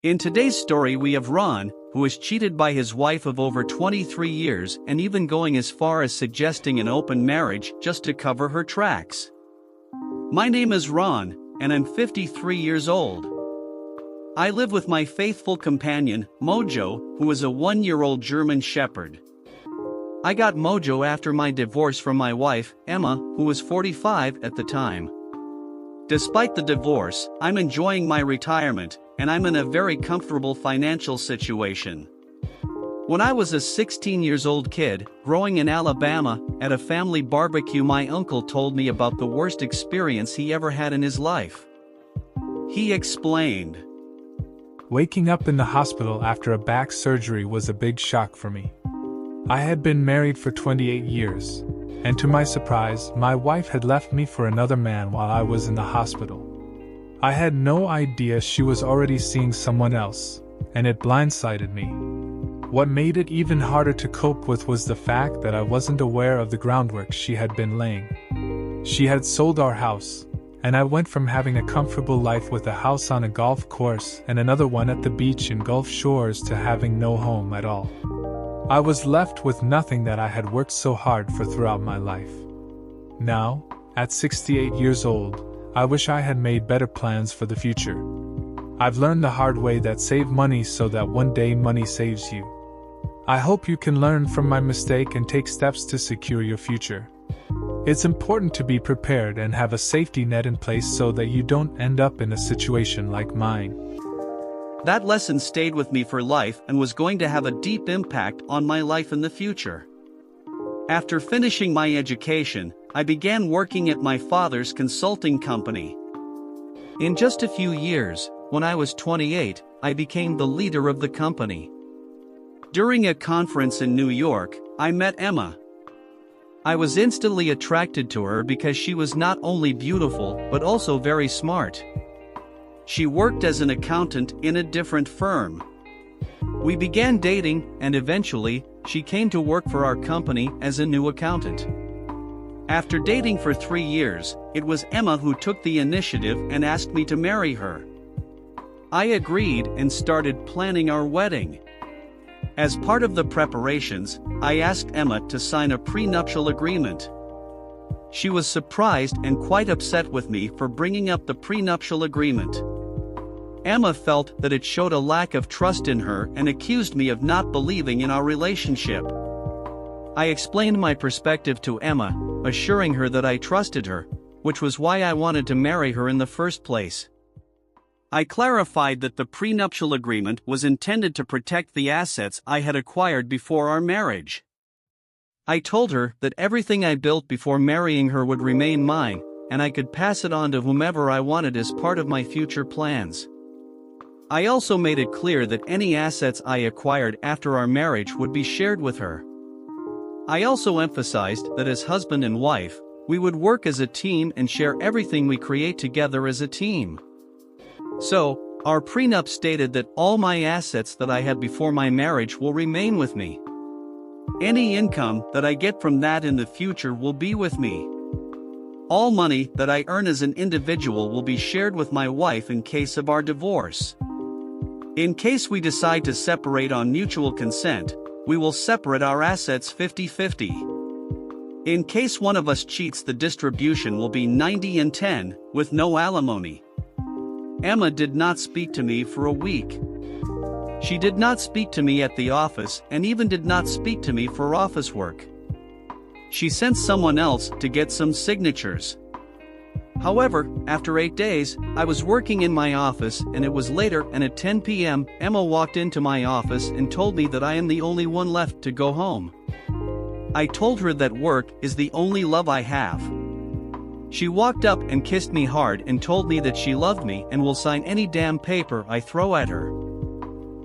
In today's story we have Ron, who is cheated by his wife of over 23 years and even going as far as suggesting an open marriage just to cover her tracks. My name is Ron, and I'm 53 years old. I live with my faithful companion, Mojo, who is a 1-year-old German Shepherd. I got Mojo after my divorce from my wife, Emma, who was 45 at the time. Despite the divorce, I'm enjoying my retirement, and I'm in a very comfortable financial situation. When I was a 16-year-old kid, growing in Alabama, at a family barbecue my uncle told me about the worst experience he ever had in his life. He explained. Waking up in the hospital after a back surgery was a big shock for me. I had been married for 28 years, and to my surprise, my wife had left me for another man while I was in the hospital. I had no idea she was already seeing someone else, and it blindsided me. What made it even harder to cope with was the fact that I wasn't aware of the groundwork she had been laying. She had sold our house, and I went from having a comfortable life with a house on a golf course and another one at the beach in Gulf Shores to having no home at all. I was left with nothing that I had worked so hard for throughout my life. Now, at 68 years old, I wish I had made better plans for the future. I've learned the hard way that save money so that one day money saves you. I hope you can learn from my mistake and take steps to secure your future. It's important to be prepared and have a safety net in place so that you don't end up in a situation like mine. That lesson stayed with me for life and was going to have a deep impact on my life in the future. After finishing my education, I began working at my father's consulting company. In just a few years, when I was 28, I became the leader of the company. During a conference in New York, I met Emma. I was instantly attracted to her because she was not only beautiful but also very smart. She worked as an accountant in a different firm. We began dating, and eventually, she came to work for our company as a new accountant. After dating for 3 years, it was Emma who took the initiative and asked me to marry her. I agreed and started planning our wedding. As part of the preparations, I asked Emma to sign a prenuptial agreement. She was surprised and quite upset with me for bringing up the prenuptial agreement. Emma felt that it showed a lack of trust in her and accused me of not believing in our relationship. I explained my perspective to Emma, assuring her that I trusted her, which was why I wanted to marry her in the first place. I clarified that the prenuptial agreement was intended to protect the assets I had acquired before our marriage. I told her that everything I built before marrying her would remain mine, and I could pass it on to whomever I wanted as part of my future plans. I also made it clear that any assets I acquired after our marriage would be shared with her. I also emphasized that as husband and wife, we would work as a team and share everything we create together as a team. So, our prenup stated that all my assets that I had before my marriage will remain with me. Any income that I get from that in the future will be with me. All money that I earn as an individual will be shared with my wife in case of our divorce. In case we decide to separate on mutual consent, we will separate our assets 50-50. In case one of us cheats, the distribution will be 90-10, with no alimony. Emma did not speak to me for a week. She did not speak to me at the office and even did not speak to me for office work. She sent someone else to get some signatures. However, after 8 days, I was working in my office and it was later, and at 10 p.m., Emma walked into my office and told me that I am the only one left to go home. I told her that work is the only love I have. She walked up and kissed me hard and told me that she loved me and will sign any damn paper I throw at her.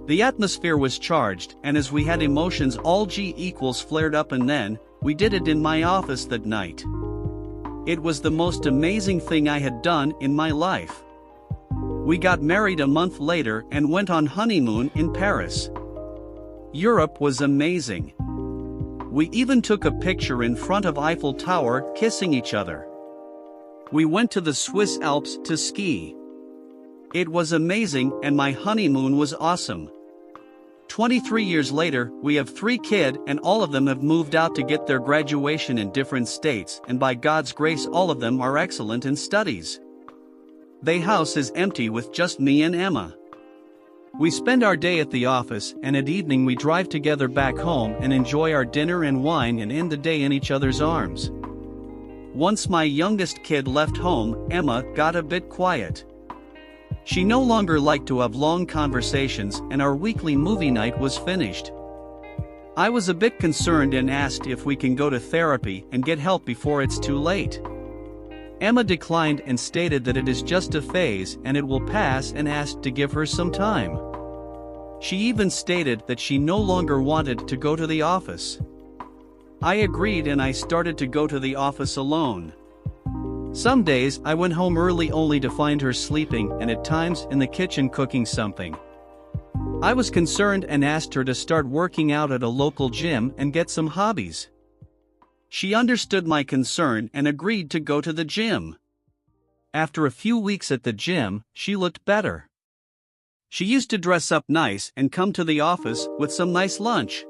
The atmosphere was charged, and as we had emotions all G equals flared up, and then, we did it in my office that night. It was the most amazing thing I had done in my life. We got married a month later and went on honeymoon in Paris. Europe was amazing. We even took a picture in front of Eiffel Tower kissing each other. We went to the Swiss Alps to ski. It was amazing and my honeymoon was awesome. 23 years later, we have 3 kids and all of them have moved out to get their graduation in different states, and by God's grace all of them are excellent in studies. The house is empty with just me and Emma. We spend our day at the office, and at evening we drive together back home and enjoy our dinner and wine and end the day in each other's arms. Once my youngest kid left home, Emma got a bit quiet. She no longer liked to have long conversations, and our weekly movie night was finished. I was a bit concerned and asked if we can go to therapy and get help before it's too late. Emma declined and stated that it is just a phase and it will pass, and asked to give her some time. She even stated that she no longer wanted to go to the office. I agreed and I started to go to the office alone. Some days I went home early only to find her sleeping and at times in the kitchen cooking something. I was concerned and asked her to start working out at a local gym and get some hobbies. She understood my concern and agreed to go to the gym. After a few weeks at the gym, she looked better. She used to dress up nice and come to the office with some nice lunch.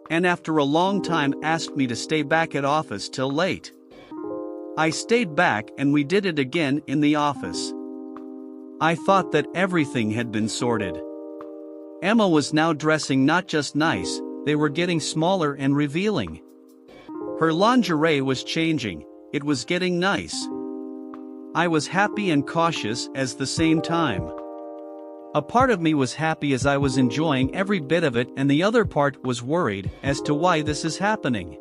And after a long time asked me to stay back at office till late. I stayed back and we did it again in the office. I thought that everything had been sorted. Emma was now dressing not just nice, they were getting smaller and revealing. Her lingerie was changing, it was getting nice. I was happy and cautious at the same time. A part of me was happy as I was enjoying every bit of it, and the other part was worried as to why this is happening.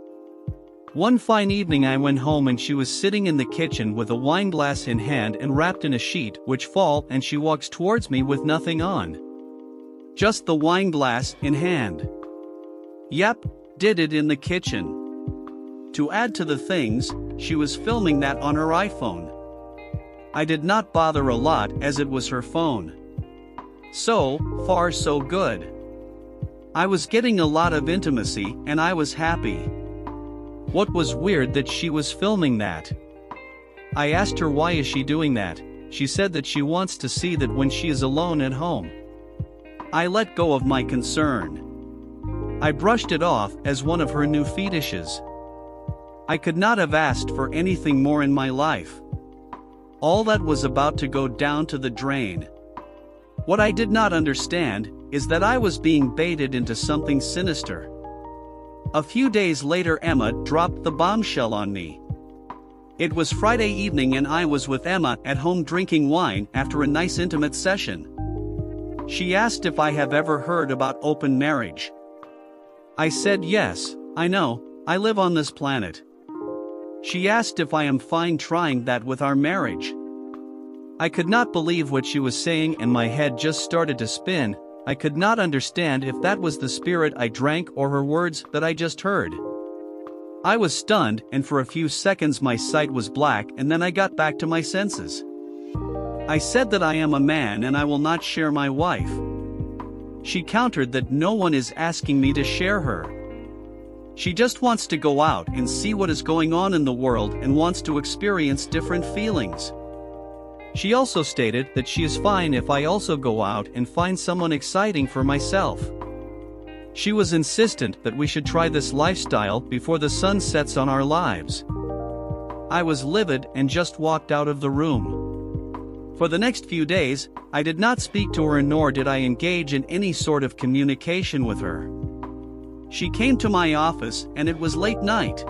One fine evening I went home and she was sitting in the kitchen with a wine glass in hand and wrapped in a sheet which fall, and she walks towards me with nothing on. Just the wine glass in hand. Yep, did it in the kitchen. To add to the things, she was filming that on her iPhone. I did not bother a lot as it was her phone. So far so good. I was getting a lot of intimacy and I was happy. What was weird that she was filming that. I asked her why is she doing that. She said that she wants to see that when she is alone at home. I let go of my concern. I brushed it off as one of her new fetishes. I could not have asked for anything more in my life. All that was about to go down to the drain. What I did not understand is that I was being baited into something sinister. A few days later Emma dropped the bombshell on me. It was Friday evening and I was with Emma at home drinking wine after a nice intimate session. She asked if I have ever heard about open marriage. I said yes, I know, I live on this planet. She asked if I am fine trying that with our marriage. I could not believe what she was saying and my head just started to spin. I could not understand if that was the spirit I drank or her words that I just heard. I was stunned and for a few seconds my sight was black, and then I got back to my senses. I said that I am a man and I will not share my wife. She countered that no one is asking me to share her. She just wants to go out and see what is going on in the world and wants to experience different feelings. She also stated that she is fine if I also go out and find someone exciting for myself. She was insistent that we should try this lifestyle before the sun sets on our lives. I was livid and just walked out of the room. For the next few days, I did not speak to her nor did I engage in any sort of communication with her. She came to my office and it was late night.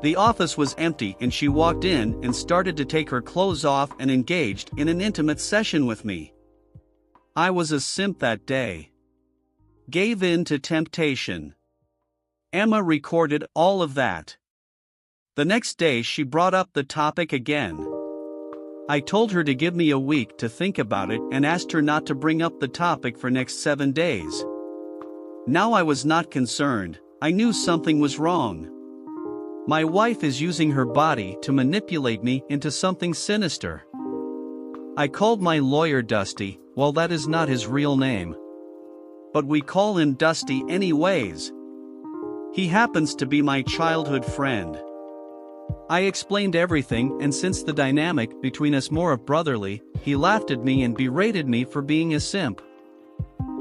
The office was empty and she walked in and started to take her clothes off and engaged in an intimate session with me. I was a simp that day. Gave in to temptation. Emma recorded all of that. The next day she brought up the topic again. I told her to give me a week to think about it and asked her not to bring up the topic for next 7 days. Now I was not concerned, I knew something was wrong. My wife is using her body to manipulate me into something sinister. I called my lawyer Dusty, well that is not his real name. But we call him Dusty anyways. He happens to be my childhood friend. I explained everything, and since the dynamic between us more of brotherly, he laughed at me and berated me for being a simp.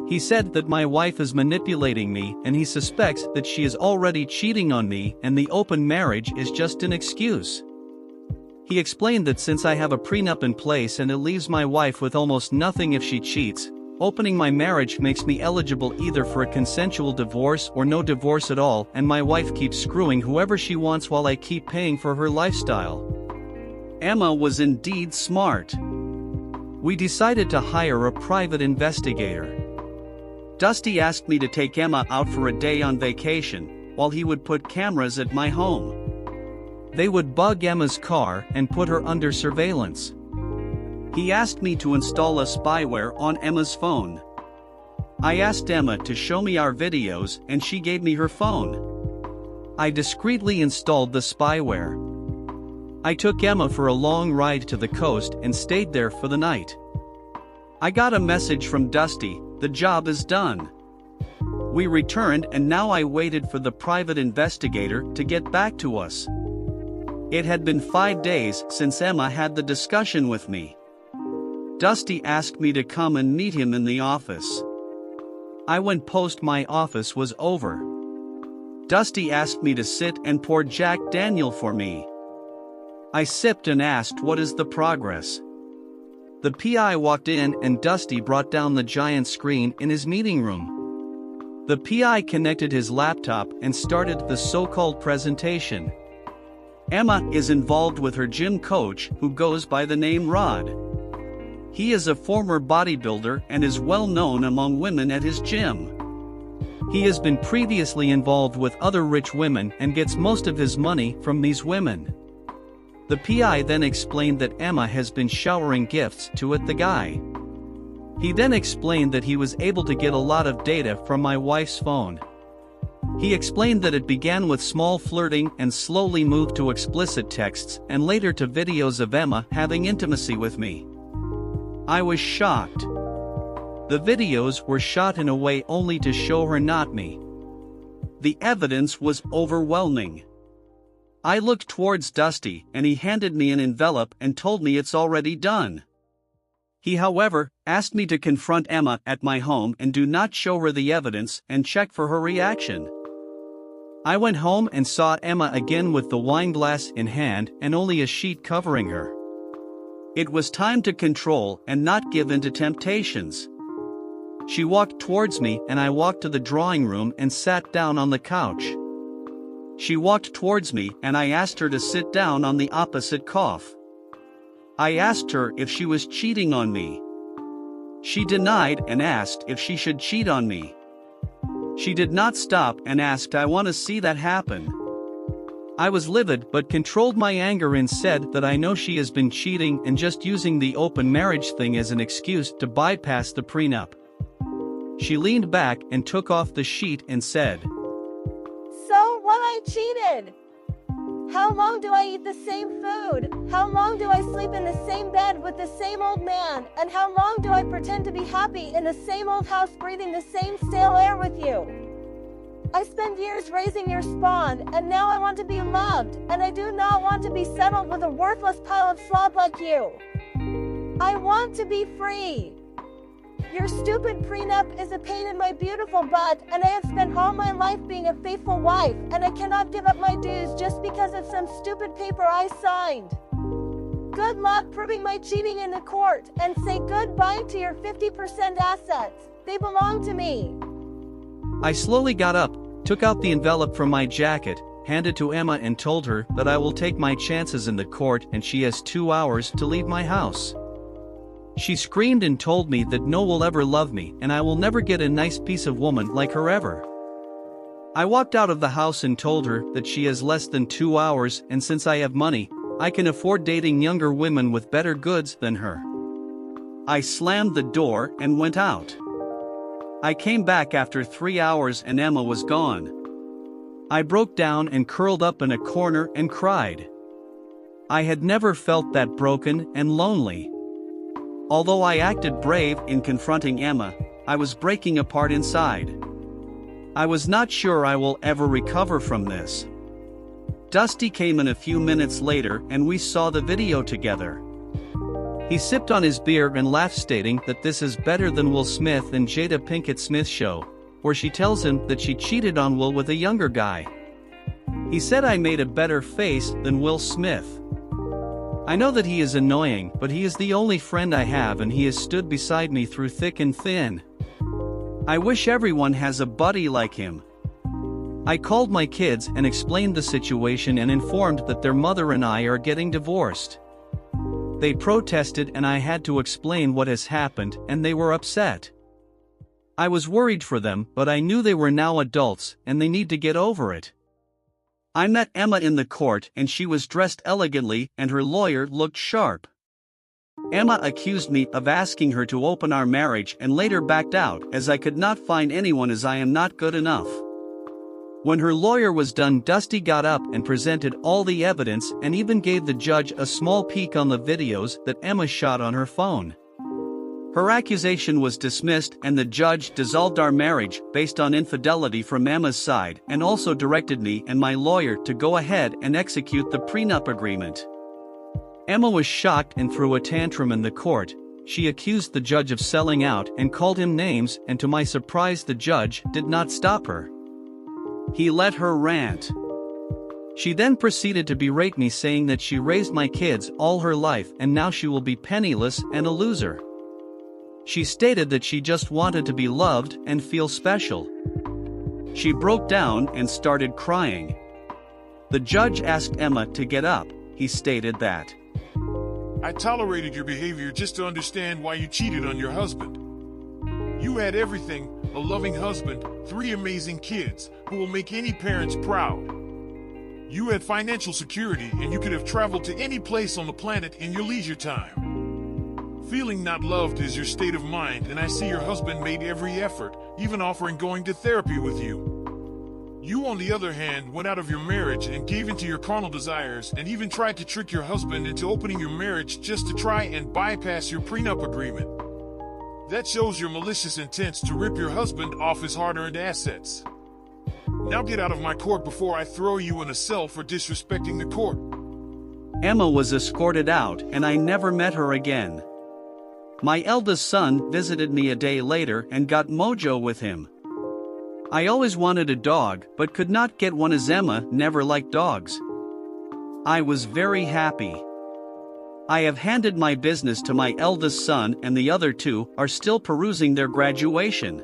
He said that my wife is manipulating me and he suspects that she is already cheating on me and the open marriage is just an excuse. He explained that since I have a prenup in place and it leaves my wife with almost nothing if she cheats, opening my marriage makes me eligible either for a consensual divorce or no divorce at all, and my wife keeps screwing whoever she wants while I keep paying for her lifestyle. Emma was indeed smart. We decided to hire a private investigator. Dusty asked me to take Emma out for a day on vacation, while he would put cameras at my home. They would bug Emma's car and put her under surveillance. He asked me to install a spyware on Emma's phone. I asked Emma to show me our videos and she gave me her phone. I discreetly installed the spyware. I took Emma for a long ride to the coast and stayed there for the night. I got a message from Dusty, "The job is done." We returned and now I waited for the private investigator to get back to us. It had been 5 days since Emma had the discussion with me. Dusty asked me to come and meet him in the office. I went post my office was over. Dusty asked me to sit and pour Jack Daniel for me. I sipped and asked, "What is the progress?" The PI walked in and Dusty brought down the giant screen in his meeting room. The PI connected his laptop and started the so-called presentation. Emma is involved with her gym coach who goes by the name Rod. He is a former bodybuilder and is well known among women at his gym. He has been previously involved with other rich women and gets most of his money from these women. The PI then explained that Emma has been showering gifts to the guy. He then explained that he was able to get a lot of data from my wife's phone. He explained that it began with small flirting and slowly moved to explicit texts and later to videos of Emma having intimacy with me. I was shocked. The videos were shot in a way only to show her, not me. The evidence was overwhelming. I looked towards Dusty and he handed me an envelope and told me it's already done. He, however, asked me to confront Emma at my home and do not show her the evidence and check for her reaction. I went home and saw Emma again with the wine glass in hand and only a sheet covering her. It was time to control and not give in to temptations. She walked towards me and I walked to the drawing room and sat down on the couch. She walked towards me and I asked her to sit down on the opposite couch. I asked her if she was cheating on me. She denied and asked if she should cheat on me. She did not stop and asked, "I want to see that happen." I was livid but controlled my anger and said that I know she has been cheating and just using the open marriage thing as an excuse to bypass the prenup. She leaned back and took off the sheet and said, "So what, I cheated? How long do I eat the same food? How long do I sleep in the same bed with the same old man? And how long do I pretend to be happy in the same old house breathing the same stale air with you? I spent years raising your spawn, and now I want to be loved, and I do not want to be settled with a worthless pile of slop like you. I want to be free. Your stupid prenup is a pain in my beautiful butt, and I have spent all my life being a faithful wife, and I cannot give up my dues just because of some stupid paper I signed. Good luck proving my cheating in the court, and say goodbye to your 50% assets. They belong to me." I slowly got up, took out the envelope from my jacket, handed to Emma and told her that I will take my chances in the court and she has 2 hours to leave my house. She screamed and told me that no one will ever love me and I will never get a nice piece of woman like her ever. I walked out of the house and told her that she has less than 2 hours, and since I have money, I can afford dating younger women with better goods than her. I slammed the door and went out. I came back after 3 hours and Emma was gone. I broke down and curled up in a corner and cried. I had never felt that broken and lonely. Although I acted brave in confronting Emma, I was breaking apart inside. I was not sure I will ever recover from this. Dusty came in a few minutes later and we saw the video together. He sipped on his beer and laughed, stating that this is better than Will Smith and Jada Pinkett Smith's show, where she tells him that she cheated on Will with a younger guy. He said I made a better face than Will Smith. I know that he is annoying, but he is the only friend I have and he has stood beside me through thick and thin. I wish everyone has a buddy like him. I called my kids and explained the situation and informed that their mother and I are getting divorced. They protested and I had to explain what has happened and they were upset. I was worried for them, but I knew they were now adults and they need to get over it. I met Emma in the court and she was dressed elegantly and her lawyer looked sharp. Emma accused me of asking her to open our marriage and later backed out as I could not find anyone as I am not good enough. When her lawyer was done, Dusty got up and presented all the evidence and even gave the judge a small peek on the videos that Emma shot on her phone. Her accusation was dismissed and the judge dissolved our marriage based on infidelity from Emma's side and also directed me and my lawyer to go ahead and execute the prenup agreement. Emma was shocked and threw a tantrum in the court. She accused the judge of selling out and called him names, and to my surprise the judge did not stop her. He let her rant. She then proceeded to berate me, saying that she raised my kids all her life and now she will be penniless and a loser. She stated that she just wanted to be loved and feel special. She broke down and started crying. The judge asked Emma to get up. He stated that, "I tolerated your behavior just to understand why you cheated on your husband. You had everything, a loving husband, 3 amazing kids, who will make any parents proud. You had financial security and you could have traveled to any place on the planet in your leisure time. Feeling not loved is your state of mind, and I see your husband made every effort, even offering going to therapy with you. You, on the other hand, went out of your marriage and gave into your carnal desires and even tried to trick your husband into opening your marriage just to try and bypass your prenup agreement. That shows your malicious intents to rip your husband off his hard-earned assets. Now get out of my court before I throw you in a cell for disrespecting the court." Emma was escorted out and I never met her again. My eldest son visited me a day later and got Mojo with him. I always wanted a dog but could not get one as Emma never liked dogs. I was very happy. I have handed my business to my eldest son and the other 2 are still perusing their graduation.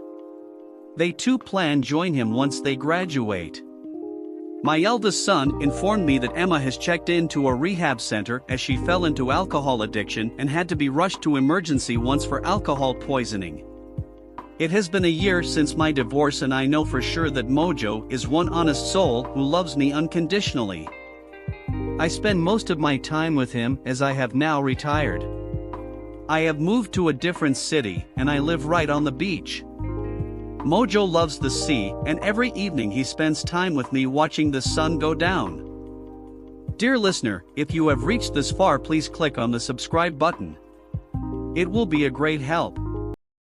They too plan join him once they graduate. My eldest son informed me that Emma has checked into a rehab center as she fell into alcohol addiction and had to be rushed to emergency once for alcohol poisoning. It has been a year since my divorce and I know for sure that Mojo is one honest soul who loves me unconditionally. I spend most of my time with him as I have now retired. I have moved to a different city and I live right on the beach. Mojo loves the sea and every evening he spends time with me watching the sun go down. Dear listener, if you have reached this far, please click on the subscribe button. It will be a great help.